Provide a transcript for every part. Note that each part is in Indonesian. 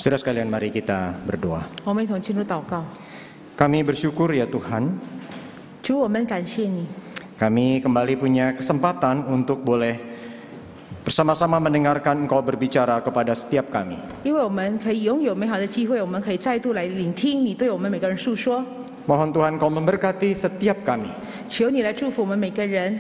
Saudara sekalian, mari kita berdoa. 我们一同进入祷告。 Kami bersyukur ya Tuhan, 主，我们感谢你， kami kembali punya kesempatan untuk boleh bersama-sama mendengarkan Engkau berbicara kepada setiap kami. 因为我们可以拥有美好的机会，我们可以再度来聆听你对我们每个人诉说。 Mohon Tuhan Kau memberkati setiap kami, 求你来祝福我们每个人，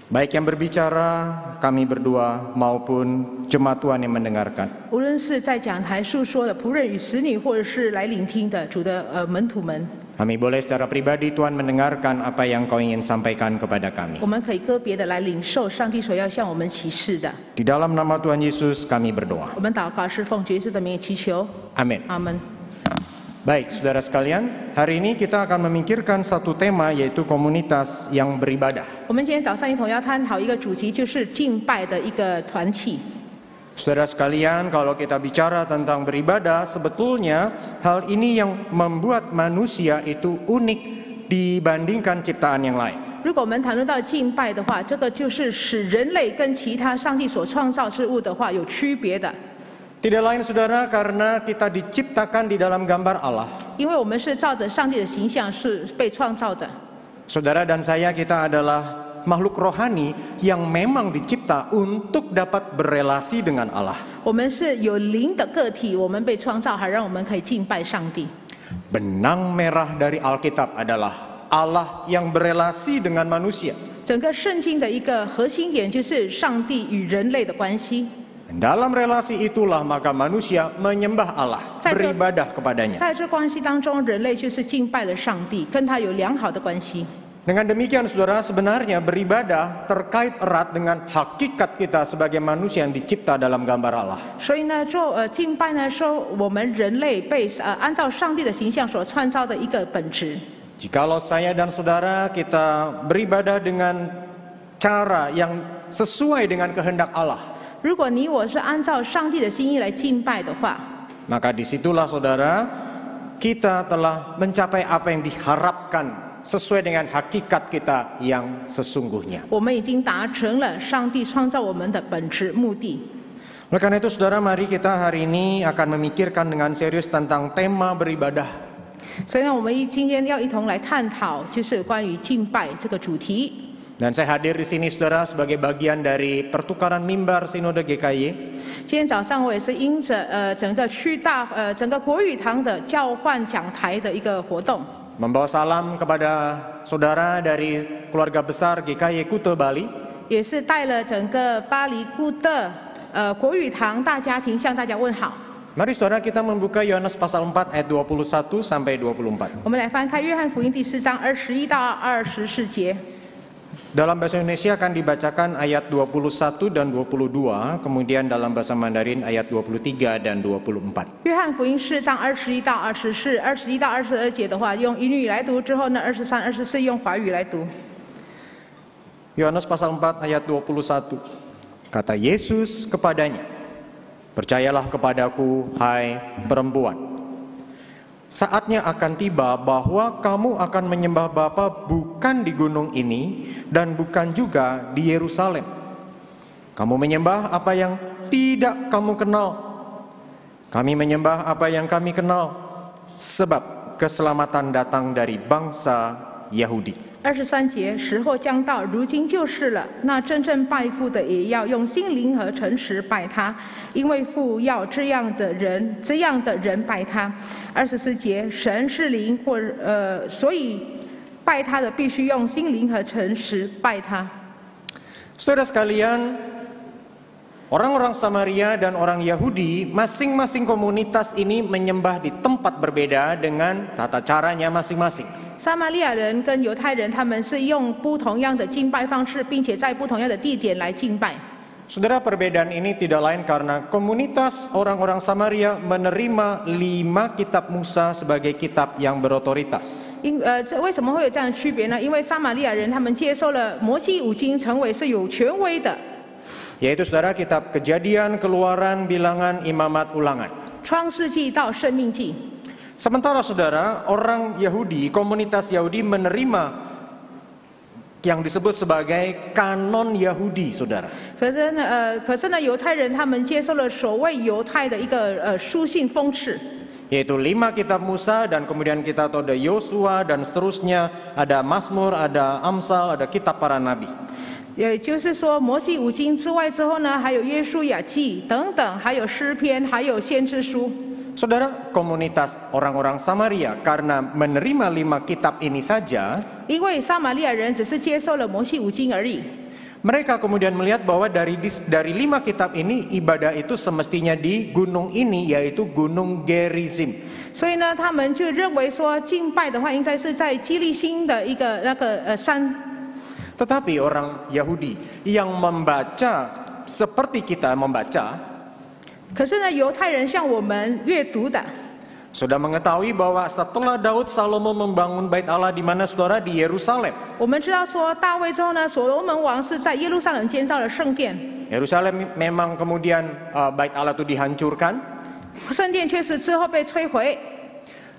baik yang berbicara, kami berdua, maupun jemaat Tuhan yang mendengarkan. 无论是在讲台诉说的仆人与使女，或者是来聆听的主的门徒们， Kami boleh secara pribadi Tuhan mendengarkan apa yang Kau ingin sampaikan kepada kami. 我们可以个别的来领受上帝所要向我们启示的。 Di dalam nama Tuhan Yesus kami berdoa. 我们祷告是奉主耶稣的名祈求， Amin. 阿门。 Baik, saudara sekalian, hari ini kita akan memikirkan satu tema, yaitu komunitas yang beribadah. 我们今天早上一同要探讨一个主题，就是敬拜的一个团体。 Saudara sekalian, kalau kita bicara tentang beribadah, sebetulnya hal ini yang membuat manusia itu unik dibandingkan ciptaan yang lain. 如果我们谈论到敬拜的话，这个就是使人类跟其他上帝所创造之物的话有区别的。 Tidak lain saudara, karena kita diciptakan di dalam gambar Allah. 因为我们是照着上帝的形象是被创造的。 Saudara dan saya, kita adalah makhluk rohani yang memang dicipta untuk dapat berelasi dengan Allah. 我们是有灵的个体，我们被创造好让我们可以敬拜上帝。 Benang merah dari Alkitab adalah Allah yang berelasi dengan manusia. 整个圣经的一个核心点就是上帝与人类的关系。 Dalam relasi itulah maka manusia menyembah Allah, beribadah kepadanya. 在这关系当中，人类就是敬拜了上帝，跟他有良好的关系。 Dengan demikian saudara, sebenarnya beribadah terkait erat dengan hakikat kita sebagai manusia yang dicipta dalam gambar Allah. 所以呢，敬拜呢，说我们人类被按照上帝的形象所创造的一个本质。 Jikalau saya dan saudara kita beribadah dengan cara yang sesuai dengan kehendak Allah, 如果你我是按照上帝的心意来敬拜的话， maka disitulah saudara kita telah mencapai apa yang diharapkan sesuai dengan hakikat kita yang sesungguhnya. 我们已经达成了上帝创造我们的本质目的。 Oleh karena itu saudara, mari kita hari ini akan memikirkan dengan serius tentang tema beribadah. 所以呢，我们今天要一同来探讨，就是关于敬拜这个主题。 Dan saya hadir di sini saudara sebagai bagian dari pertukaran mimbar Sinode GKY. 今天早上我也是因着整个整个国语堂的交换讲台的一个活动， Membawa salam kepada saudara dari keluarga besar GKY Kuta Bali. 也是带了整个巴黎固的国语堂大家庭向大家问好。 Mari saudara kita membuka Yohanes pasal 4 ayat 21 sampai 24. 我们来翻开约翰福音第4章21到24节。 Dalam bahasa Indonesia akan dibacakan ayat 21 dan 22, kemudian dalam bahasa Mandarin ayat 23 dan 24. 约翰福音4章21到24、21到22节的话，用英语来读之后呢，23、24用华语来读。 Yohanes pasal 4 ayat 21. Kata Yesus kepadanya, "Percayalah kepadaku, hai perempuan. Saatnya akan tiba bahwa kamu akan menyembah Bapa bukan di gunung ini dan bukan juga di Yerusalem. Kamu menyembah apa yang tidak kamu kenal. Kami menyembah apa yang kami kenal, sebab keselamatan datang dari bangsa Yahudi." 23节，时候将到，如今就是了。那真正拜父的，也要用心灵和诚实拜他，因为父要这样的人拜他。24节，神是灵，所以拜他的必须用心灵和诚实拜他。 Saudara sekalian, orang-orang Samaria dan orang Yahudi, masing-masing komunitas ini menyembah di tempat berbeda dengan tata caranya masing-masing. 撒玛利亚人跟犹太人，他们是用不同样的敬拜方式，并且在不同样的地点来敬拜。 Saudara, perbedaan ini tidak lain karena komunitas orang-orang Samaria menerima 5 kitab Musa sebagai kitab yang berotoritas. 为什么会有这样的区别呢？因为撒玛利亚人他们接受了摩西五经，成为是有权威的。 Yaitu saudara kitab Kejadian, Keluaran, Bilangan, Imamat, Ulangan. 创世纪到生命记。 Sementara saudara, orang Yahudi, komunitas Yahudi menerima yang disebut sebagai kanon Yahudi, saudara. 可是呢，犹太人他们接受了所谓犹太的一个书信封赐。 Yaitu 5 kitab Musa dan kemudian kita tahu ada Yosua dan seterusnya, ada Mazmur, ada Amsal, ada kitab para nabi. 也就是说，摩西五经之外之后呢，还有约书亚记等等，还有诗篇，还有先知书。 Saudara, komunitas orang-orang Samaria karena menerima 5 kitab ini saja, 因为撒玛利亚人只是接受了摩西五经而已。 mereka kemudian melihat bahwa dari 5 kitab ini ibadah itu semestinya di gunung ini, yaitu Gunung Gerizim. 所以呢，他们就认为说，敬拜的话应该是在基利心的一个山。 Tetapi orang Yahudi yang membaca seperti kita membaca, 可是呢，犹太人像我们阅读的， sudah mengetahui bahwa setelah Daud Salomo membangun bait Allah di mana saudara di Yerusalem. 我们知道说，大卫之后呢，所罗门王是在耶路撒冷建造了圣殿， Yerusalem memang kemudian bait Allah itu dihancurkan. 圣殿确实之后被摧毁。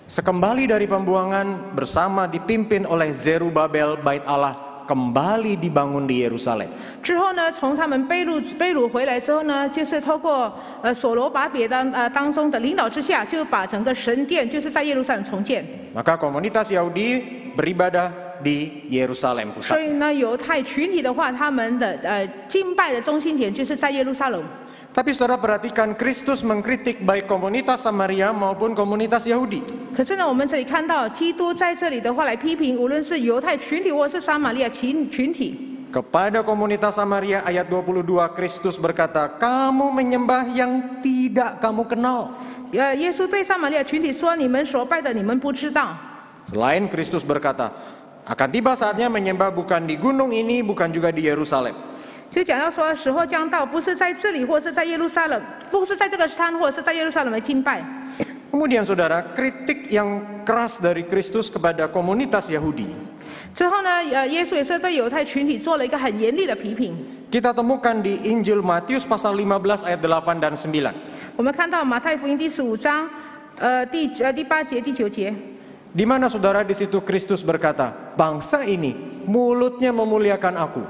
Sekembali dari pembuangan bersama dipimpin oleh Zerubabel, bait Allah kembali dibangun di Yerusalem. 之后呢，从他们被掳回来之后呢，就是透过所罗巴别当中的领导之下，就把整个神殿就是在耶路撒冷重建。 Maka komunitas Yahudi beribadah di Yerusalem 所 pusat. 以呢，犹太群体的话，他们的敬拜的中心点就是在耶路撒冷。 Tapi saudara perhatikan, Kristus mengkritik baik komunitas Samaria maupun komunitas Yahudi. 可是呢，我们这里看到基督在这里的话来批评，无论是犹太群体或是撒玛利亚群体。 Kepada komunitas Samaria ayat 22, Kristus berkata, kamu menyembah yang tidak kamu kenal. 耶稣对撒玛利亚群体说：“你们所拜的，你们不知道。” Selain Kristus berkata, akan tiba saatnya menyembah bukan di gunung ini, bukan juga di Yerusalem. 就讲到说，时候将到，不是在这里，或是在耶路撒冷，不是在这个山，或者是在耶路撒冷的敬拜。 Kemudian saudara, kritik yang keras dari Kristus kepada komunitas Yahudi. 之后呢，耶稣也是对犹太群体做了一个很严厉的批评。 Kita temukan di Injil Matius pasal 15 ayat 8 dan 9. 我们看到马太福音第15章，第8节、第9节。 Di mana saudara di situ Kristus berkata, bangsa ini mulutnya memuliakan aku,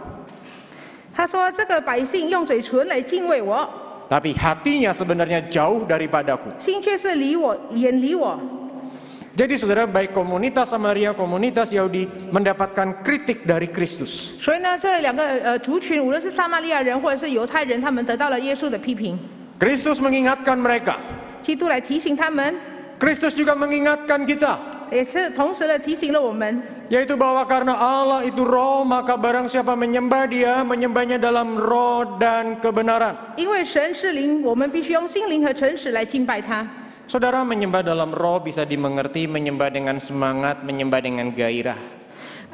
他说：“这个百姓用嘴唇来敬畏我， tapi hatinya sebenarnya jauh daripadaku. 心却是远离我。” Jadi saudara, baik komunitas Samaria, komunitas Yahudi mendapatkan kritik dari Kristus. 所以呢，这两个族群，无论是撒玛利亚人或者是犹太人，他们得到了耶稣的批评。 Kristus mengingatkan mereka. 基督来提醒他们， Kristus juga mengingatkan kita, 也是同时的提醒了我们。 yaitu bahwa karena Allah itu roh, maka barang siapa menyembah dia, menyembahnya dalam roh dan kebenaran. 因为神是灵，我们必须用心灵和诚实来敬拜他。 Saudara, menyembah dalam roh bisa dimengerti menyembah dengan semangat, menyembah dengan gairah.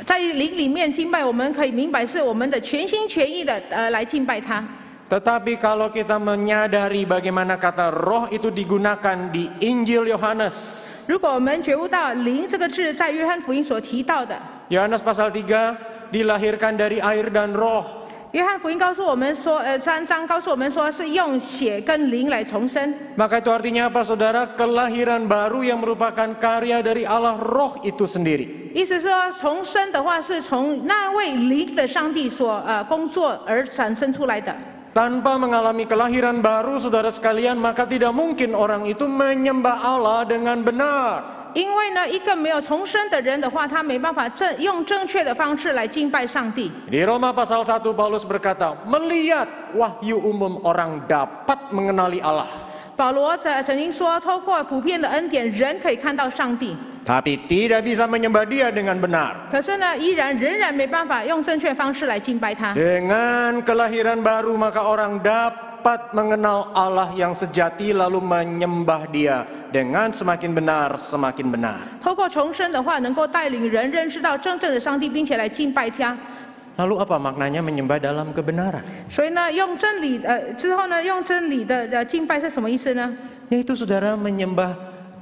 在灵里面敬拜，我们可以明白是我们的全心全意的来敬拜他。 Tetapi kalau kita menyadari bagaimana kata roh itu digunakan di Injil Yohanes. 如果我们觉悟到灵这个字在约翰福音所提到的， Yohanes pasal 3 dilahirkan dari air dan roh. 约翰福音告诉我们说，3章告诉我们说是用血跟灵来重生。 Maka itu artinya apa saudara? Kelahiran baru yang merupakan karya dari Allah roh itu sendiri. 意思是说，重生的话是从那位灵的上帝所工作而产生出来的。 Tanpa mengalami kelahiran baru, saudara sekalian, maka tidak mungkin orang itu menyembah Allah dengan benar. 因为呢，一个没有重生的人的话，他没办法用正确的方式来敬拜上帝。 Di Roma pasal 1 Paulus berkata, melihat wahyu umum orang dapat mengenali Allah. 保罗曾经说，透过普遍的恩典，人可以看到上帝。 Tapi tidak bisa menyembah dia dengan benar. 可是呢，仍然没办法用正确方式来敬拜他。 Dengan kelahiran baru, maka orang dapat mengenal Allah yang sejati lalu menyembah dia dengan semakin benar, semakin benar. 透过重生的话，能够带领人认识到真正的上帝，并且来敬拜他。 Lalu apa maknanya menyembah dalam kebenaran? 所以呢，用真理之后呢，用真理的敬拜是什么意思呢？ Yaitu saudara menyembah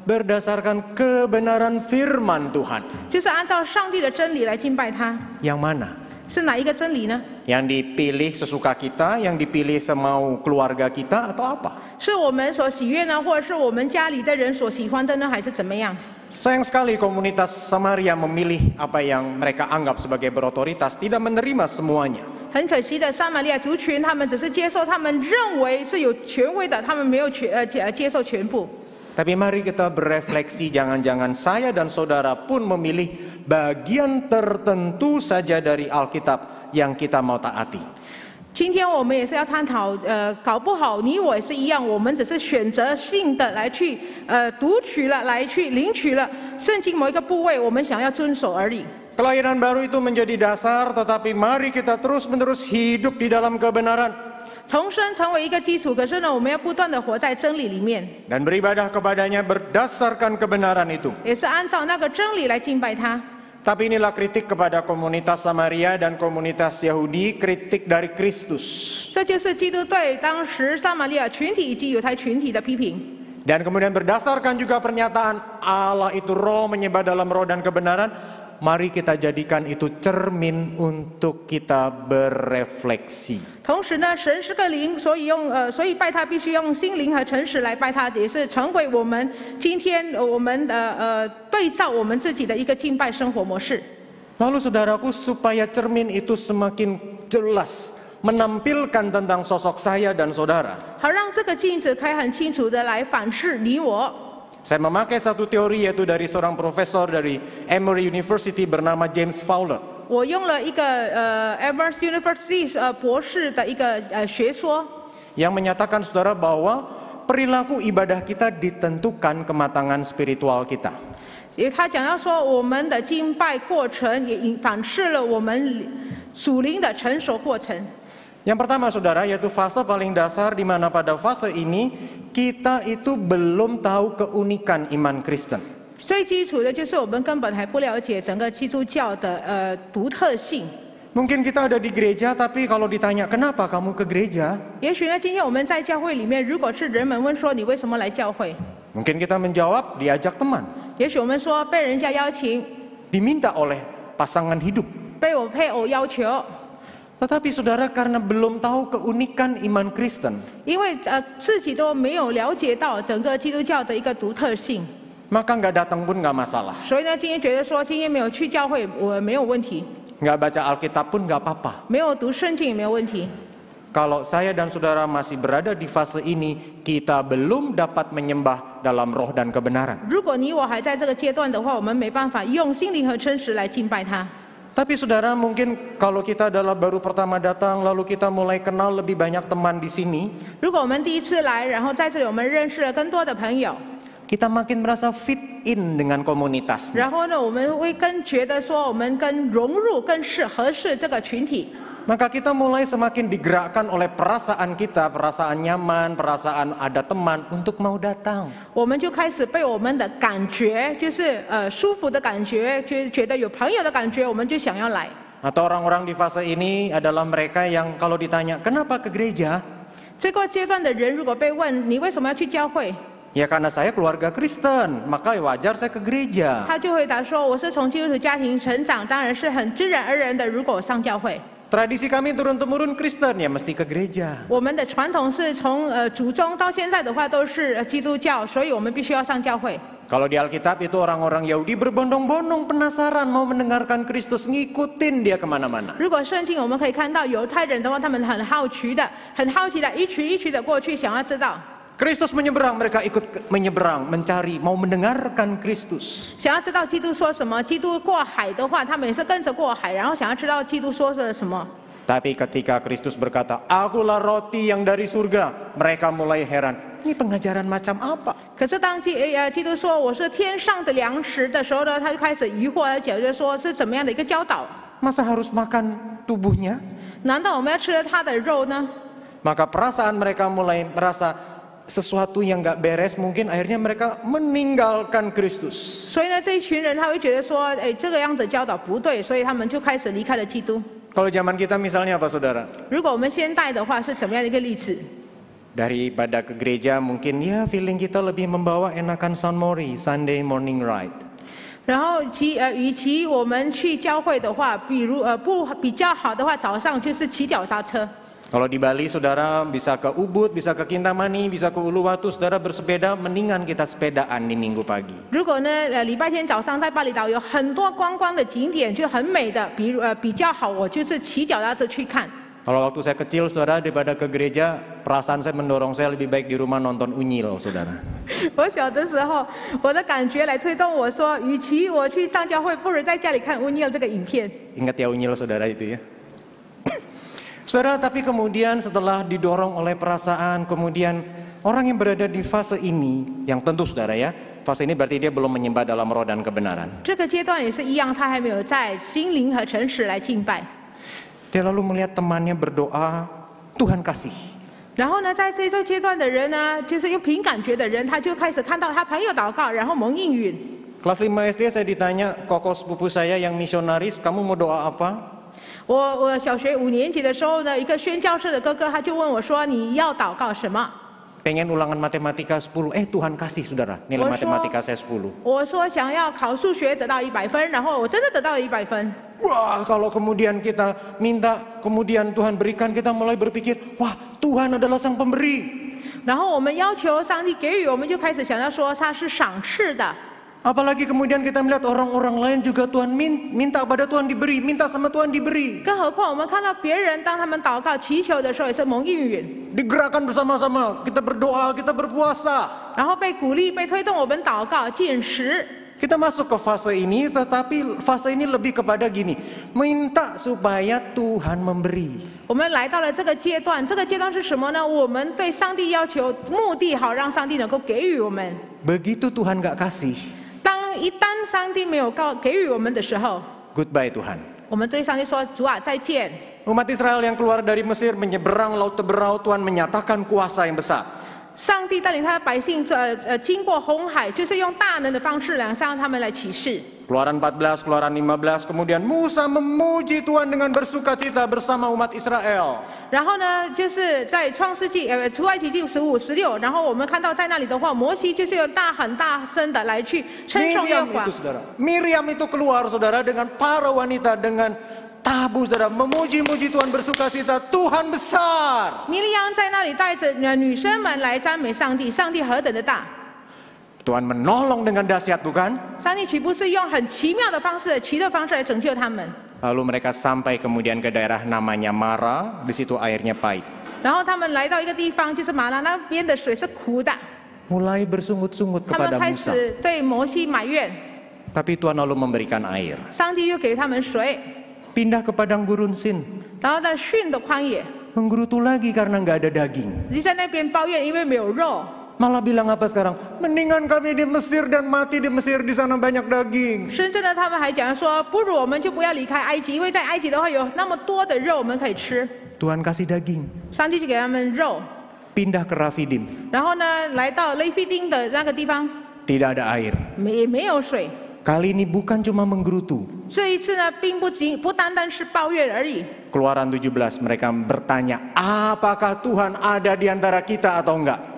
berdasarkan kebenaran firman Tuhan. 就是按照上帝的真理来敬拜他。 Yang mana? 是哪一个真理呢？ Yang dipilih sesuka kita, yang dipilih semau keluarga kita, atau apa? 是我们所喜悦呢，或者是我们家里的人所喜欢的呢，还是怎么样？ Sayang sekali komunitas Samaria memilih apa yang mereka anggap sebagai berotoritas, tidak menerima semuanya. 很可惜的，撒玛利亚族群他们只是接受他们认为是有权威的，他们没有接受全部。 Tapi mari kita berefleksi, jangan-jangan saya dan saudara pun memilih bagian tertentu saja dari Alkitab yang kita mau taati. 今天我们也是要探讨，搞不好你我也是一样，我们只是选择性的来去读取了，来去领取了圣经某一个部位，我们想要遵守而已。 Kelahiran baru itu menjadi dasar, tetapi mari kita terus-menerus hidup di dalam kebenaran. 重生成为一个基础，可是呢，我们要不断的活在真理里面， Dan beribadah kepadanya berdasarkan kebenaran itu. 也是按照那个真理来敬拜他。 Tapi inilah kritik kepada komunitas Samaria dan komunitas Yahudi, kritik dari Kristus. 这就是基督对当时撒玛利亚群体以及犹太群体的批评。 Dan kemudian berdasarkan juga pernyataan Allah itu roh, menyembah dalam roh dan kebenaran. Mari kita jadikan itu cermin untuk kita berefleksi. 同时呢，神是个灵，所以拜他必须用心灵和诚实来拜他，也是成为我们今天我们对照我们自己的一个敬拜生活模式。 Lalu saudaraku, supaya cermin itu semakin jelas menampilkan tentang sosok saya dan saudara. 好让这个镜子可以很清楚的来反视你我。 Saya memakai satu teori yaitu dari seorang profesor dari Emory University bernama James Fowler. 我用了一个Amherst University 博士的一个学说， Yang menyatakan saudara bahwa perilaku ibadah kita ditentukan kematangan spiritual kita. 他讲到说，我们的敬拜过程也反视了我们属灵的成熟过程。 Yang pertama saudara, yaitu fase paling dasar di mana pada fase ini kita itu belum tahu keunikan iman Kristen. 最基础的就是我们根本还不了解整个基督教的独特性。 Mungkin kita ada di gereja, tapi kalau ditanya kenapa kamu ke gereja, 也许呢，今天我们在教会里面，如果是人们问说你为什么来教会， mungkin kita menjawab diajak teman, 也许我们说被人家邀请， diminta oleh pasangan hidup. 被我配偶要求。 Tetapi saudara, karena belum tahu keunikan iman Kristen, 因为自己都没有了解到整个基督教的一个独特性， maka nggak datang pun nggak masalah. 所以呢，今天觉得说今天没有去教会，我没有问题， Nggak baca Alkitab pun nggak apa-apa. 没有读圣经也没有问题。 Kalau saya dan saudara masih berada di fase ini, kita belum dapat menyembah dalam roh dan kebenaran. 如果你我还在这个阶段的话，我们没办法用心灵和真实来敬拜他。 Tapi saudara, mungkin kalau kita adalah baru pertama datang, lalu kita mulai kenal lebih banyak teman di sini, 如果我们第一次来，然后在这里我们认识了更多的朋友， kita makin merasa fit in dengan komunitas. 然后呢，我们会更觉得说我们更融入、更合适这个群体。 Maka kita mulai semakin digerakkan oleh perasaan kita, perasaan nyaman, perasaan ada teman untuk mau datang. 我们就开始被我们的感觉，就是舒服的感觉，就觉得有朋友的感觉，我们就想要来。 Atau orang-orang di fase ini adalah mereka yang kalau ditanya, kenapa ke gereja? 这个阶段的人，如果被问你为什么要去教会， Ya karena saya keluarga Kristen, maka wajar saya ke gereja. 他就回答说：“我是从基督徒家庭成长，当然是很自然而然的。如果上教会， Tradisi kami turun-temurun Kristen, ya mesti ke gereja. 我们的传统是从祖宗到现在的话都是基督教，所以我们必须要上教会。” Kalau di Alkitab itu orang-orang Yahudi berbondong-bondong penasaran mau mendengarkan Kristus, ngikutin dia kemana-mana. 如果圣经我们可以看到犹太人的话，他们很好奇的一群一群的过去，想要知道。 Kristus menyeberang, mereka ikut menyeberang, mencari, mau mendengarkan Kristus. 想要知道基督说什么，基督过海的话，他们也是跟着过海，然后想要知道基督说的什么。 Tapi ketika Kristus berkata, Akulah roti yang dari surga, mereka mulai heran. Ini pengajaran macam apa? 可是当基督说我是天上的粮食的时候呢，他就开始疑惑，而且就说是怎么样的一个教导？ Masa harus makan tubuhnya? 难道我们要吃了他的肉呢？ Maka perasaan mereka mulai merasa sesuatu yang gak beres, mungkin akhirnya mereka meninggalkan Kristus. 所以呢，这一群人他会觉得说，这个样的教导不对，所以他们就开始离开了基督。 Kalau zaman kita misalnya apa saudara? 如果我们现代的话是怎么样的一个例子？ Daripada ke gereja mungkin ya feeling kita lebih membawa enakan San Mori, Sunday morning ride. 然后与其我们去教会的话，不比较好的话，早上就是骑脚踏车。 Kalau di Bali saudara bisa ke Ubud, bisa ke Kintamani, bisa ke Uluwatu, saudara bersepeda, mendingan kita sepedaan di Minggu pagi. 如果呢，礼拜天早上在巴厘岛有很多观光的景点，就很美的，比较好，我就是骑脚踏车去看。Kalau waktu saya kecil, saudara, daripada ke gereja, perasaan saya mendorong saya lebih baik di rumah nonton unyil, saudara. 我小的时候，我的感觉来推动我说，与其我去上教会，不如在家里看乌尼尔这个影片。 Ingat ya unyil, saudara, itu ya. Saudara, tapi kemudian setelah didorong oleh perasaan, kemudian orang yang berada di fase ini, yang tentu saudara ya, fase ini berarti dia belum menyembah dalam roh dan kebenaran. 这个阶段也是一样，他还没有在心灵和诚实来敬拜。 Dia lalu melihat temannya berdoa, Tuhan kasih. 然后呢，在这个阶段的人呢，就是用凭感觉的人，他就开始看到他朋友祷告，然后蒙应允。 Kelas 5 SD saya ditanya, koko sepupu saya yang misionaris, kamu mau doa apa? 我小学5年级的时候呢，一个宣教士的哥哥他就问我说：“你要祷告什么？” Pengen ulangan matematika 10, Tuhan kasih saudara, nilai matematika saya 10. 我说想要考数学得到100分，然后我真的得到了100分。 Wah, kalau kemudian kita minta, kemudian Tuhan berikan, kita mulai berpikir, wah Tuhan adalah sang pemberi. 然后我们要求上帝给予，我们就开始想要说他是赏赐的。 Apalagi kemudian kita melihat orang-orang lain juga Tuhan minta pada Tuhan diberi, minta sama Tuhan diberi. 更何况我们看到别人当他们祷告祈求的时候，也是蒙应允， Digerakkan bersama-sama, kita berdoa, kita berpuasa. 然后被鼓励、被推动，我们祷告、进食。 Kita masuk ke fase ini, tetapi fase ini lebih kepada gini, minta supaya Tuhan memberi. 我们来到了这个阶段，这个阶段是什么呢？我们对上帝要求，目的好让上帝能够给予我们。 Begitu Tuhan gak kasih, 一旦上帝没有给予我们的时候， goodbye Tuhan. 我们对上帝说：“主啊，再见。” Umat Israel yang keluar dari Mesir menyeberang laut Teberau, Tuhan menyatakan kuasa yang besar. 上帝带领他的百姓经过红海，就是用大能的方式让他们来启示。 Keluaran 14, Keluaran 15, kemudian Musa memuji Tuhan dengan bersukacita bersama umat Israel. 然后呢，就是在出埃及记15、16，然后我们看到在那里的话，摩西就是用很大声的来去称颂耶和华。 Miriam itu keluar saudara dengan para wanita dengan tabu saudara memuji-muji Tuhan bersukacita, Tuhan besar. 米利亚在那里带着女生们来赞美上帝，上帝何等的大！ Tuhan menolong dengan dahsyat bukan? 上帝岂不是用很奇妙的方式、奇特方式来拯救他们？ Lalu mereka sampai kemudian ke daerah namanya Mara, di situ airnya pahit. 然后他们来到一个地方，就是马拉那边的水是苦的， Mulai bersungut-sungut 他们 kepada 开 Musa. 始对摩西埋怨， Tapi Tuhan lalu memberikan air. 上帝又给他们水， Pindah ke padang gurun Sin. 然后在训的旷野， Menggerutu lagi karena nggak ada daging. 就在那边抱怨，因为没有肉。 Malah bilang apa sekarang? Mendingan kami di Mesir dan mati di Mesir, di sana banyak daging. 甚至呢，他们还讲说，不如我们就不要离开埃及，因为在埃及的话有那么多的肉我们可以吃。 Tuhan kasih daging. 上帝就给他们肉， Pindah ke Rafidim. 然后呢，来到雷菲丁的那个地方， Tidak ada air. 也没有水。 Kali ini bukan cuma menggerutu. 这一次呢，并不单单是抱怨而已。 Keluaran 17 mereka bertanya, apakah Tuhan ada di antara kita atau enggak?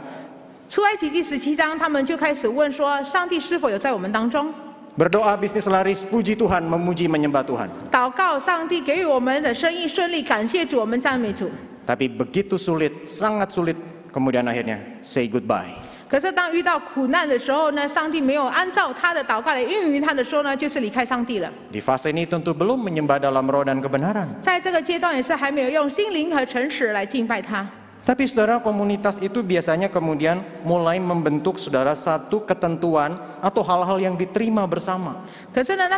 出埃及记17章，他们就开始问说，上帝是否有在我们当中？ Berdoa bisnis laris, puji Tuhan, memuji menyembah Tuhan. 祷告上帝给予我们的生意顺利，感谢主，我们赞美主。 Tapi begitu sulit, sangat sulit, kemudian akhirnya say goodbye. 可是当遇到苦难的时候呢，上帝没有按照他的祷告来应允他的时候呢，就是离开上帝了。 Di fase ini tentu belum menyembah dalam roh dan kebenaran. 在这个阶段也是还没有用心灵和诚实来敬拜他。 Tapi saudara, komunitas itu biasanya kemudian mulai membentuk saudara satu ketentuan atau hal-hal yang diterima bersama. 可是呢，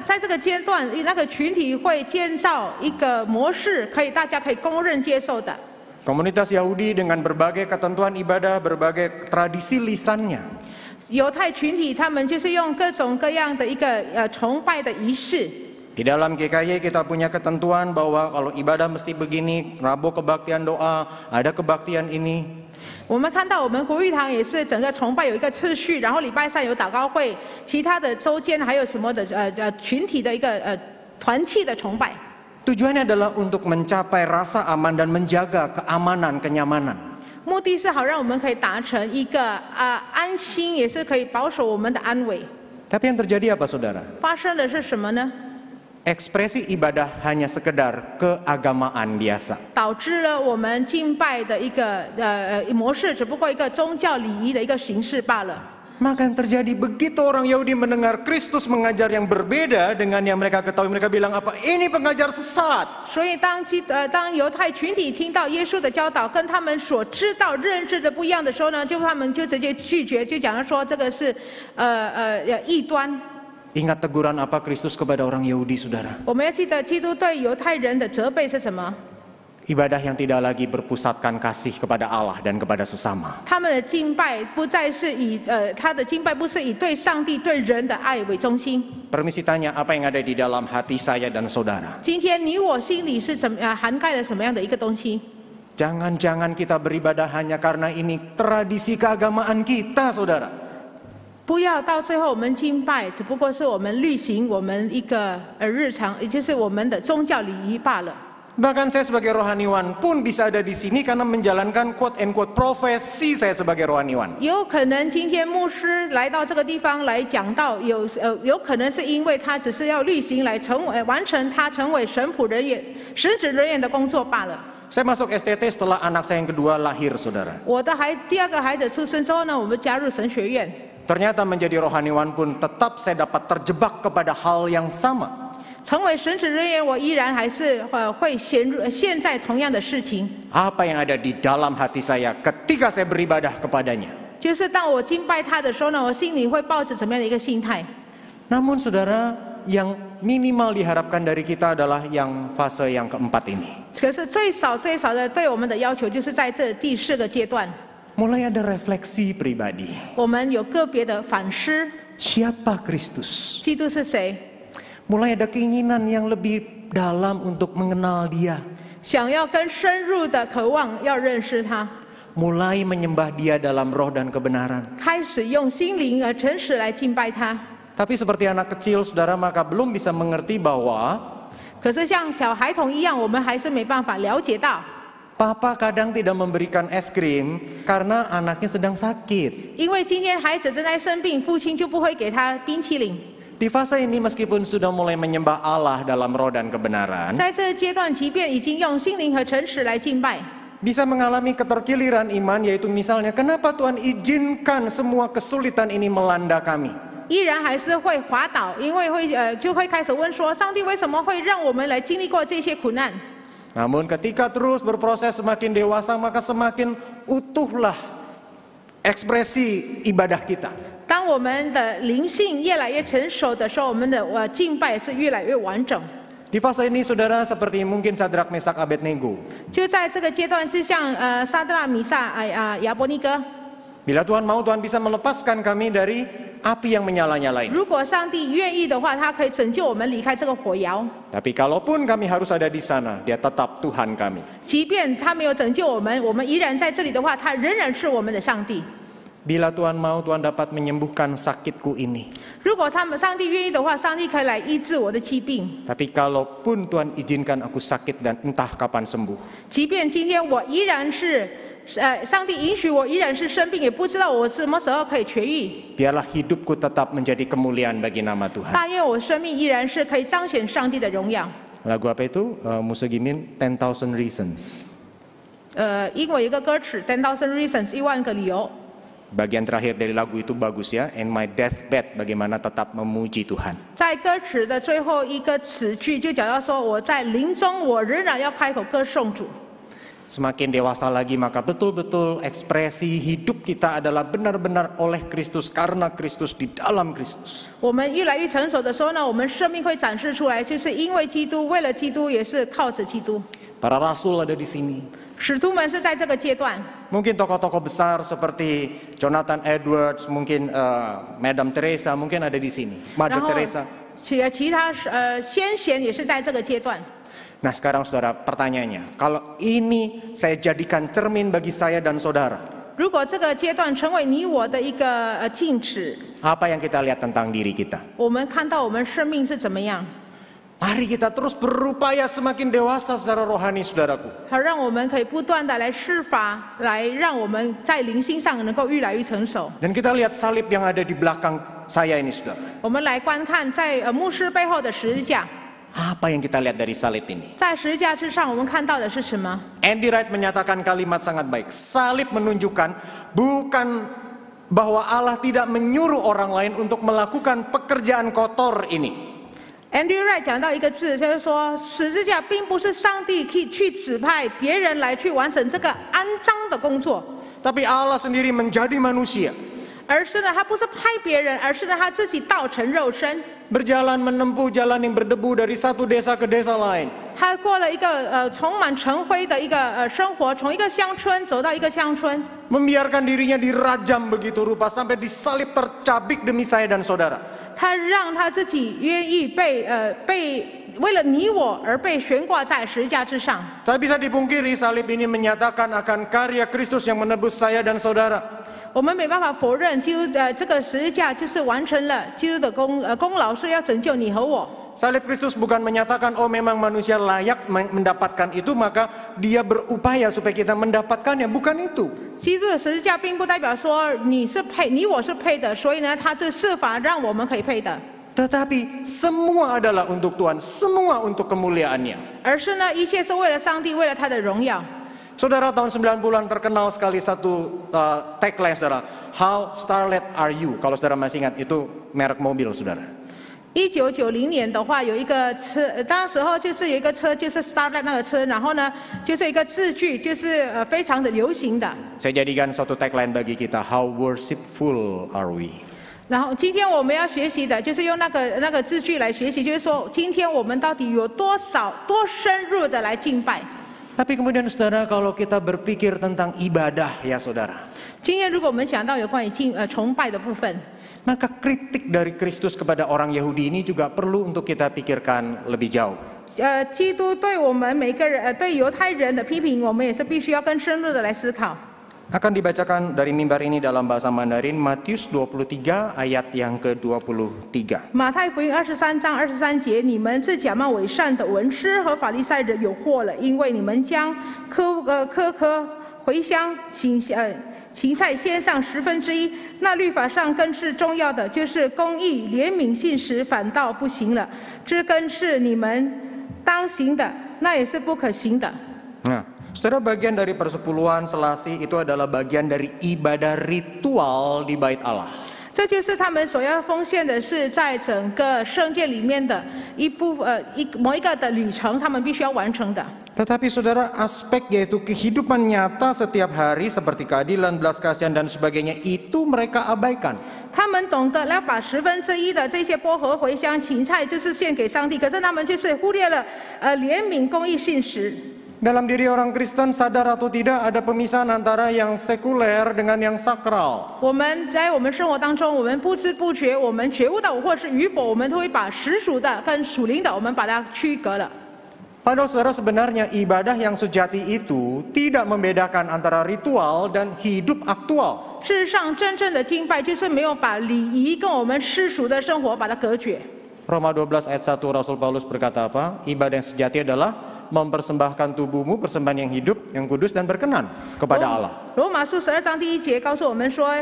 在这个阶段，那个群体会建造一个模式，大家可以公认接受的。 Komunitas Yahudi dengan berbagai ketentuan ibadah, berbagai tradisi lisannya. 犹太群体他们就是用各种各样的一个崇拜的仪式。 Di dalam GKY kita punya ketentuan bahwa kalau ibadah mesti begini, Rabu kebaktian doa, ada kebaktian ini. 我们看到我们国语堂也是整个崇拜有一个次序，然后礼拜三有祷告会，其他的周间还有什么的群体的一个团契的崇拜。 Tujuannya adalah untuk mencapai rasa aman dan menjaga keamanan, kenyamanan. 目的是好让我们可以达成一个安心，也是可以保守我们的安危。 Tapi yang terjadi apa saudara? 发生的是什么呢？ Ekspresi ibadah hanya sekedar keagamaan biasa. 导致了我们敬拜的一个模式，只不过一个宗教礼仪的一个形式罢了。Maka yang terjadi begitu orang Yahudi mendengar Kristus mengajar yang berbeda dengan yang mereka ketahui, mereka bilang apa? Ini pengajar sesat. 所以当犹太群体听到耶稣的教导跟他们所知道认知的不一样的时候呢，他们就直接拒绝，就讲说这个是异端。 Ingat teguran apa Kristus kepada orang Yahudi, saudara? 我们要记得基督对犹太人的责备是什么？ Ibadah yang tidak lagi berpusatkan kasih kepada Allah dan kepada sesama. 他们的敬拜不再是以他的敬拜不是以对上帝对人的爱为中心。 Permisi tanya, apa yang ada di dalam hati saya dan saudara? 今天你我心里是涵盖了什么样的一个东西？ Jangan-jangan kita beribadah hanya karena ini tradisi keagamaan kita, saudara. 不要到最后我们敬拜只不过是我们履行我们一个日常，也就是我们的宗教礼仪罢了。 Bahkan saya sebagai rohaniwan pun bisa ada di sini karena menjalankan quote and quote profesi saya sebagai rohaniwan. 有可能今天牧师来到这个地方来讲道，有可能是因为他只是要履行来完成他成为神仆人员、神职人员的工作罢了。 Saya masuk STT setelah anak saya yang kedua lahir, saudara. 我的第二个孩子出生之后呢，我们加入神学院。 Ternyata menjadi rohaniwan pun tetap saya dapat terjebak kepada hal yang sama. 成为神职人员，我依然还是会陷在同样的事情。 Apa yang ada di dalam hati saya ketika saya beribadah kepadanya? 就是当我敬拜他的时候呢，我心里会抱着怎么样的一个心态？ Namun saudara, yang minimal diharapkan dari kita adalah yang fase yang keempat ini. 可是最少的对我们的要求，就是在这第4个阶段， Mulai ada refleksi pribadi. 我们有个别的反思： Siapa Kristus? 基督是谁？ Mulai ada keinginan yang lebih dalam untuk mengenal Dia. 想要更深入的渴望要认识他， Mulai menyembah Dia dalam roh dan kebenaran. 开始用心灵和诚实来敬拜他。 Tapi seperti anak kecil, saudara, maka belum bisa mengerti bahwa 可是像小孩童一样，我们还是没办法了解到， Papa kadang tidak memberikan es krim karena anaknya sedang sakit. 因为今天孩子正在生病，父亲就不会给他冰淇淋。 Di fase ini meskipun sudah mulai menyembah Allah dalam roh dan kebenaran, 在这个阶段，即便已经用心灵和诚实来敬拜， bisa mengalami keterkiliran iman, yaitu misalnya kenapa Tuhan izinkan semua kesulitan ini melanda kami? 依然还是会滑倒，因为就会开始问说，上帝为什么会让我们来经历过这些苦难？ Namun ketika terus berproses semakin dewasa, maka semakin utuhlah ekspresi ibadah kita. 当我们的灵性越来越成熟的时候，我们的敬拜是越来越完整。 Di fase ini saudara seperti mungkin Sadrak Mesak Abednego. 就在这个阶段，是像撒德拉米撒亚伯尼哥。 Bila Tuhan mau, Tuhan bisa melepaskan kami dari api yang menyala-nyala ini. 如果上帝愿意的话，他可以拯救我们离开这个火窑。 Tapi kalaupun kami harus ada di sana, Dia tetap Tuhan kami. 即便他没有拯救我们，我们依然在这里的话，他仍然是我们的上帝。 Bila Tuhan mau, Tuhan dapat menyembuhkan sakitku ini. 如果上帝愿意的话，上帝可以来医治我的疾病。 Tapi kalaupun Tuhan izinkan aku sakit dan entah kapan sembuh, 即便今天我依然是，上帝允许我依然是生病，也不知道我什么时候可以痊愈。 biarlah hidupku tetap menjadi kemuliaan bagi nama Tuhan. 但愿我生命依然是可以彰显上帝的荣耀。 Lagu apa itu? Musegimin 10,000 Reasons. 英文有一个歌词 10,000 reasons 1万个理由。 Bagian terakhir dari lagu itu bagus ya. And my deathbed, bagaimana tetap memuji Tuhan. 在歌词的最后一个词句就讲到说，我在临终我仍然要开口歌颂主。 Semakin dewasa lagi, maka betul-betul ekspresi hidup kita adalah benar-benar oleh Kristus, karena Kristus, di dalam Kristus. 我们越来越成熟的时候呢，我们生命会展示出来，就是因为基督，为了基督，也是靠着基督。 Para rasul ada di sini. 使徒们是在这个阶段。 Mungkin tokoh-tokoh besar seperti Jonathan Edwards, mungkin Madam Teresa, mungkin ada di sini. Mother 然后 Teresa. 其他先贤也是在这个阶段。 Nah sekarang saudara, pertanyaannya, kalau ini saya jadikan cermin bagi saya dan saudara, 如果这个阶段成为你我的一个镜子， apa yang kita lihat tentang diri kita? 我们看到我们生命是怎么样， Mari kita terus berupaya semakin dewasa secara rohani, saudaraku. 好让我们可以不断的来施法，来让我们在灵性上能够越来越成熟。 Dan kita lihat salib yang ada di belakang saya ini, saudara. 我们来观看在牧师背后的十字架， Apa yang kita lihat dari salib ini? 在十字架之上，我们看到的是什么？ Andy Wright menyatakan kalimat sangat baik. Salib menunjukkan bukan bahwa Allah tidak menyuruh orang lain untuk melakukan pekerjaan kotor ini. Andrew Wright 讲到一个字，就是说十字架并不是上帝去指派别人来去完成这个肮脏的工作， Tapi Allah sendiri menjadi manusia, 而是呢，他不是派别人，而是呢他自己道成肉身， berjalan menempuh jalan yang berdebu dari satu desa ke desa lain. 他过了一个充满尘灰的一个生活，从一个乡村走到一个乡村， Membiarkan dirinya dirajam begitu rupa sampai disalib tercabik demi saya dan saudara. 他让他自己愿意被为了你我而被悬挂在十字架之上。 Tak bisa dipungkiri salib ini menyatakan akan karya Kristus yang menebus saya dan saudara. 我们没办法否认，基督这个十字架就是完成了基督的功劳，是要拯救你和我。 Salib Kristus bukan menyatakan oh memang manusia layak mendapatkan itu maka dia berupaya supaya kita mendapatkannya, bukan itu. 基督的十字架并不代表说你我是配的，所以呢，他是设法让我们可以配的。 Tetapi semua adalah untuk Tuhan, semua untuk kemuliaannya. 而是呢，一切是为了上帝，为了他的荣耀。 Saudara, tahun 90-an terkenal sekali satu tagline saudara, How Starlet Are You? Kalau saudara masih ingat itu merek mobil saudara. 1990年的话，有一个车，当时候就是有一个车，就是 Starlet 那个车，然后呢，就是一个字句，就是非常的流行的。 Saya jadikan suatu tagline bagi kita, How worshipful are we? 然后今天我们要学习的就是用那个字句来学习，就是说今天我们到底有多深入的来敬拜。 Tapi kemudian saudara kalau kita berpikir tentang ibadah ya saudara. 今天如果我们想到有关于崇拜的部分， Maka kritik dari Kristus kepada orang Yahudi ini juga perlu untuk kita pikirkan lebih jauh. 基督对我们每个人对犹太人的批评，我们也是必须要更深入的来思考。 Akan dibacakan dari mimbar ini dalam bahasa Mandarin Matius 23 ayat yang ke-23. 马太福音23章23节，你们这假冒伪善的文士和法利赛人有祸了，因为你们将蚵茴香芹菜献上1/10，那律法上更是重要的，就是公义、怜悯、信实，反倒不行了。这更是你们当行的，那也是不可行的。 Nah, saudara, bagian dari persepuluhan Selasih itu adalah bagian dari ibadah ritual di Bait Allah. 这就是他们所要奉献的，是在整个圣殿里面的某一个的旅程，他们必须要完成的。 Tetapi saudara, aspek yaitu kehidupan nyata setiap hari seperti keadilan, belas kasihan dan sebagainya itu mereka abaikan. 他们懂得要把1/10的这些薄荷、茴香、芹菜，就是献给上帝，可是他们就是忽略了怜悯、公义、信实。 Dalam diri orang Kristen sadar atau tidak ada pemisahan antara yang sekuler dengan yang sakral. 我们在我们生活当中，我们不知不觉，我们觉悟到或是与否，我们都会把实属的跟属灵的，我们把它区隔了。 Padahal saudara sebenarnya ibadah yang sejati itu tidak membedakan antara ritual dan hidup aktual. 事实上，真正的敬拜就是没有把礼仪跟我们世俗的生活把它隔绝。 Roma 12 ayat 1 Rasul Paulus berkata apa? Ibadah yang sejati adalah mempersembahkan tubuhmu persembahan yang hidup, yang kudus dan berkenan kepada Allah. 罗马书12章第1节告诉我们说，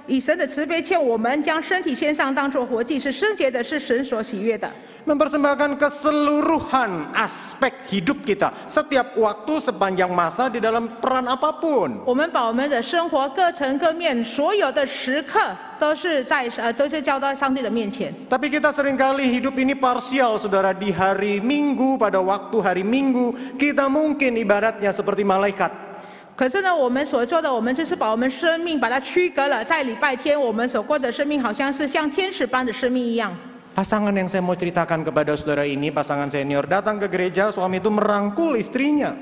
以神的慈悲欠我们将身体献上，当作活祭，是圣洁的，是神所喜悦的。 Mempersembahkan keseluruhan aspek hidup kita setiap waktu sepanjang masa di dalam peran apapun. 我们把我们的生活各层各面所有的时刻都是交到上帝的面前。 Tapi kita seringkali hidup ini parsial saudara. Di hari Minggu, pada waktu hari Minggu kita mungkin ibaratnya seperti malaikat. 可是呢，我们所做的，我们就是把我们生命把它区隔了。在礼拜天，我们所过的生命好像是像天使般的生命一样。 Pasangan yang saya mau ceritakan kepada saudara ini, pasangan senior datang ke gereja, suami itu merangkul istrinya.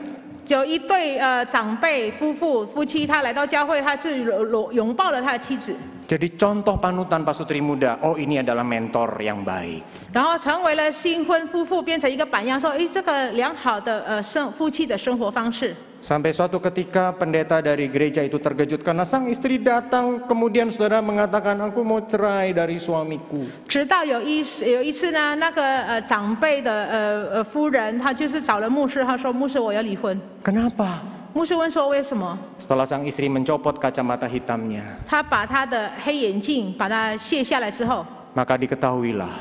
有一对长辈夫妻，他来到教会，他是拥抱了他的妻子。 Jadi contoh panutan pasutri muda, oh ini adalah mentor yang baik. 然后成为了新婚夫妇，变成一个榜样，说：“哎，这个良好的夫妻的生活方式。” Sampai suatu ketika pendeta dari gereja itu terkejut karena sang istri datang kemudian saudara mengatakan aku mau cerai dari suamiku. 直到有一次呢，那个长辈的夫人，她就是找了牧师，她说：“牧师，我要离婚。” Kenapa? 牧师问说：“为什么 Setelah sang istri mencopot kacamata hitamnya,？” 他把他的黑眼镜把它卸下来之后， maka diketahuilah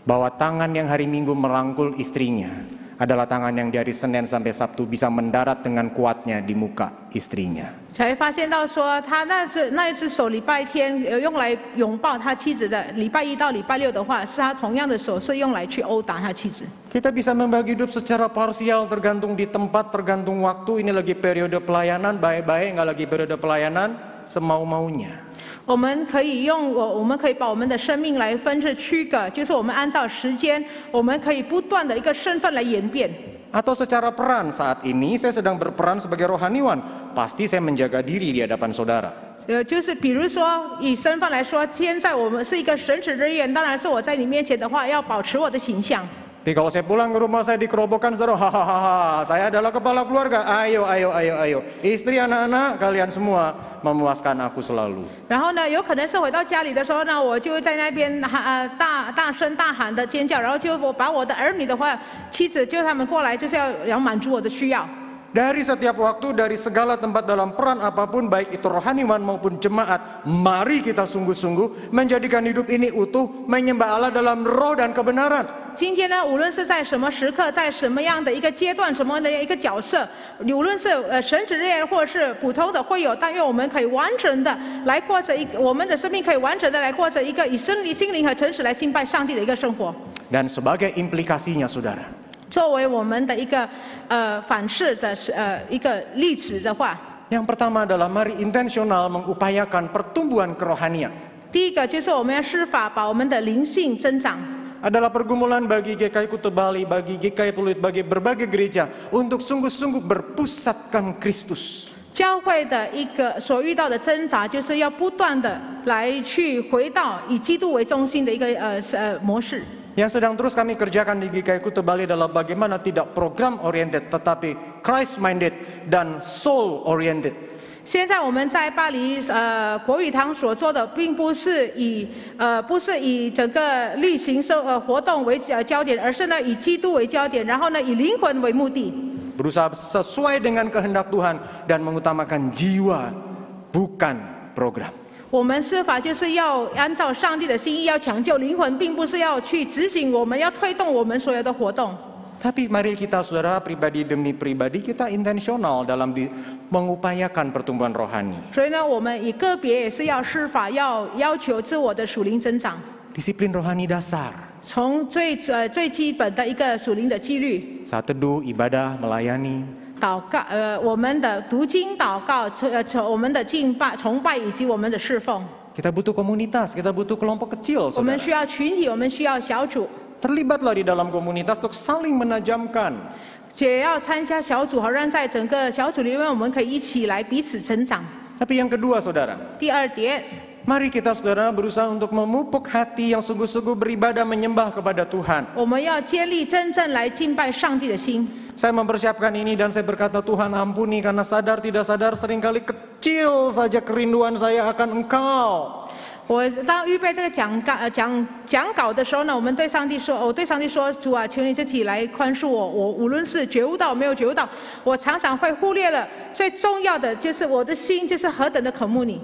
bahwa tangan yang hari Minggu merangkul istrinya adalah tangan yang dari Senin sampai Sabtu bisa mendarat dengan kuatnya di muka istrinya. 才发现到说，他那一只手礼拜天用来拥抱他妻子的，礼拜一到礼拜六的话，是他同样的手是用来去殴打他妻子。 Kita bisa membagi hidup secara parsial, tergantung di tempat, tergantung waktu. Ini lagi periode pelayanan, baik-baik, nggak lagi periode pelayanan, semau-maunya. 我们可以把我们的生命来分成区隔，就是我们按照时间，我们可以不断的一个身份来演变。 Atau secara peran, saat ini saya sedang berperan sebagai rohaniwan, pasti saya menjaga diri di hadapan saudara. 就是比如说以身份来说，现在我们是一个神职人员，当然是我在你面前的话，要保持我的形象。 Tapi kalau saya pulang ke rumah saya dikerobohkan, saudara, hahaha, saya adalah kepala keluarga, ayo, istri, anak-anak, kalian semua memuaskan aku selalu. 然后呢，有可能是回到家里的时候呢，我就在那边大声大喊的尖叫，然后就我把我的儿女的话，妻子就他们过来，就是要满足我的需要。 Dari setiap waktu, dari segala tempat dalam peran apapun, baik itu rohaniwan maupun jemaat, mari kita sungguh-sungguh menjadikan hidup ini utuh, menyembah Allah dalam roh dan kebenaran. 今天呢，无论是在什么时刻，在什么样的一个阶段，什么的一个角色，无论是神职人员或者是普通的会友，但愿我们可以完整的来过着我们的生命可以完整的来过着一个以心灵和诚实来敬拜上帝的一个生活。 Dan sebagai implikasinya, saudara, 作为我们的一个反噬的一个例子的话， yang pertama adalah mari intensional mengupayakan pertumbuhan kerohanian. 第一个就是我们要施法，把我们的灵性增长。 Adalah pergumulan bagi GKI Kuta Bali, bagi GKI Pluit, bagi berbagai gereja untuk sungguh-sungguh berpusatkan Kristus. 教会的一个所遇到的挣扎，就是要不断的来去回到以基督为中心的一个模式。 Yang sedang terus kami kerjakan di GKI Kuta Bali adalah bagaimana tidak program oriented, tetapi Christ minded dan soul oriented. 现在我们在巴黎国语堂所做的，并不是以整个例行活动为焦点，而是呢以基督为焦点，然后呢以灵魂为目的。 Berusaha sesuai dengan kehendak Tuhan dan mengutamakan jiwa, bukan program. 我们施法就是要按照上帝的心意，要抢救灵魂，并不是要去执行我们要推动我们所有的活动。 Tapi mari kita saudara pribadi demi pribadi kita intensional dalam mengupayakan pertumbuhan rohani. 所以呢，我们以个别也是要施法，要求自我的属灵增长。 Disiplin rohani dasar. 从最基本的一个属灵的纪律。 Saat teduh, ibadah, melayani. 祷告，我们的读经、祷告，我们的敬拜、崇拜以及我们的侍奉。 Kita butuh komunitas, kita butuh kelompok kecil, 我们 saudara. 需要群体，我们需要小组。 Terlibatlah di dalam komunitas untuk saling menajamkan. 也要参加小组，好让在整个小组里面，我们可以一起来彼此成长。 Tapi yang kedua, saudara, 第二点， mari kita saudara berusaha untuk memupuk hati yang sungguh-sungguh beribadah menyembah kepada Tuhan. 我们要建立真正来敬拜上帝的心。 Saya mempersiapkan ini dan saya berkata, Tuhan ampuni karena sadar tidak sadar seringkali kecil saja kerinduan saya akan Engkau. 我当预备这个讲稿的时候呢，我对上帝说，主啊，求你自己来宽恕我。我无论是觉悟到没有觉悟到，我常常会忽略了最重要的，就是我的心就是何等的渴慕你。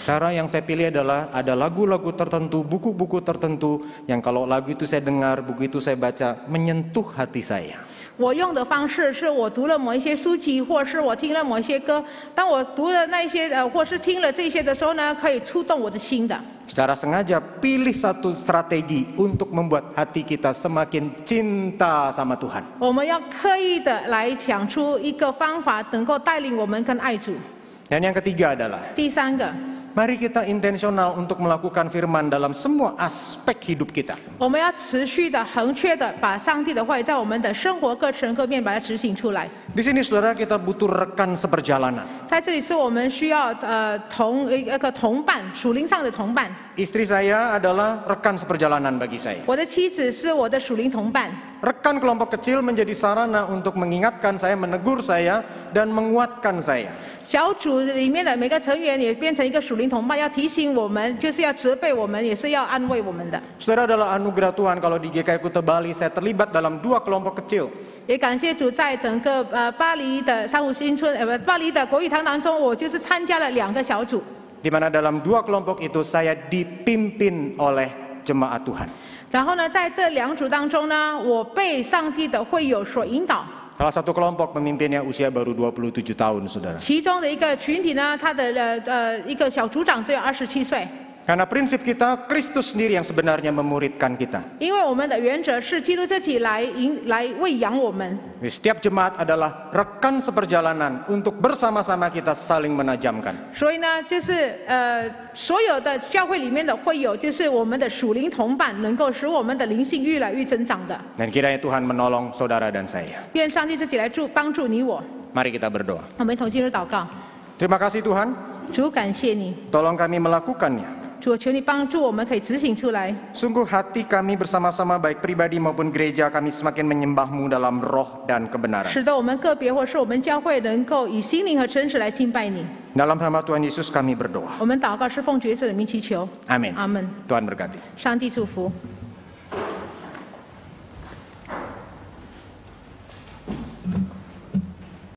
Cara yang saya pilih adalah ada lagu-lagu tertentu, buku-buku tertentu yang kalau lagu itu saya dengar, buku itu saya baca, menyentuh hati saya. 我用的方式是我读了某一些书籍，或是我听了某一些歌。当我读了那些或是听了这些的时候呢，可以触动我的心的。 Secara sengaja pilih satu strategi untuk membuat hati kita semakin cinta sama Tuhan. 我们要刻意的来想出一个方法，能够带领我们跟爱主。 Dan yang ketiga adalah 第三个， mari kita intensional untuk melakukan firman dalam semua aspek hidup kita. 我们要持续的、恒确的把上帝的话语在我们的生活各层各面把它执行出来。 Di sini saudara kita butuh rekan seperjalanan. 在这里是我们需要一个同伴，属灵上的同伴。 Istri saya adalah rekan seperjalanan bagi saya. 我的妻子是我的属灵同伴。 Rekan kelompok kecil menjadi sarana untuk mengingatkan saya, menegur saya, dan menguatkan saya. 小组里面的每个成员也变成一个属灵同伴，要提醒我们，就是要责备我们，也是要安慰我们的。 Saudara adalah anugerah Tuhan kalau di GKI Kuta Bali saya terlibat dalam 2 kelompok kecil. 也感谢主，在整个巴黎的珊瑚新村巴黎的国语堂当中，我就是参加了2个小组。 Di mana dalam 2 kelompok itu saya dipimpin oleh jemaat Tuhan. 然后呢，在这2组当中呢，我被上帝的会友所引导。 Salah satu kelompok pemimpinnya usia baru 27 tahun, saudara. 其中的一个群体呢，他的一个小组长只有27岁。 Karena prinsip kita, Kristus sendiri yang sebenarnya memuridkan kita. 因为我们的原则是基督自己来喂养我们。 Setiap jemaat adalah rekan seperjalanan untuk bersama-sama kita saling menajamkan. 所以呢，就是所有的教会里面的会友，就是我们的属灵同伴，能够使我们的灵性越来越增长的。 Dan kiranya Tuhan menolong saudara dan saya. 愿上帝自己来帮助你我。 Mari kita berdoa. 我们一同进入祷告。 Terima kasih Tuhan, 主，感谢你， tolong kami melakukannya. 主，求你帮助我们可以执行出来。 Sungguh hati kami bersama-sama baik pribadi maupun gereja kami semakin menyembah-Mu dalam roh dan kebenaran. 使得我们个别或是我们教会能够以心灵和诚实来敬拜你。 Dalam nama Tuhan Yesus kami berdoa. 我们祷告是奉主耶稣的名祈求。 Amin. 阿门。 Tuhan berkati. 上帝祝福。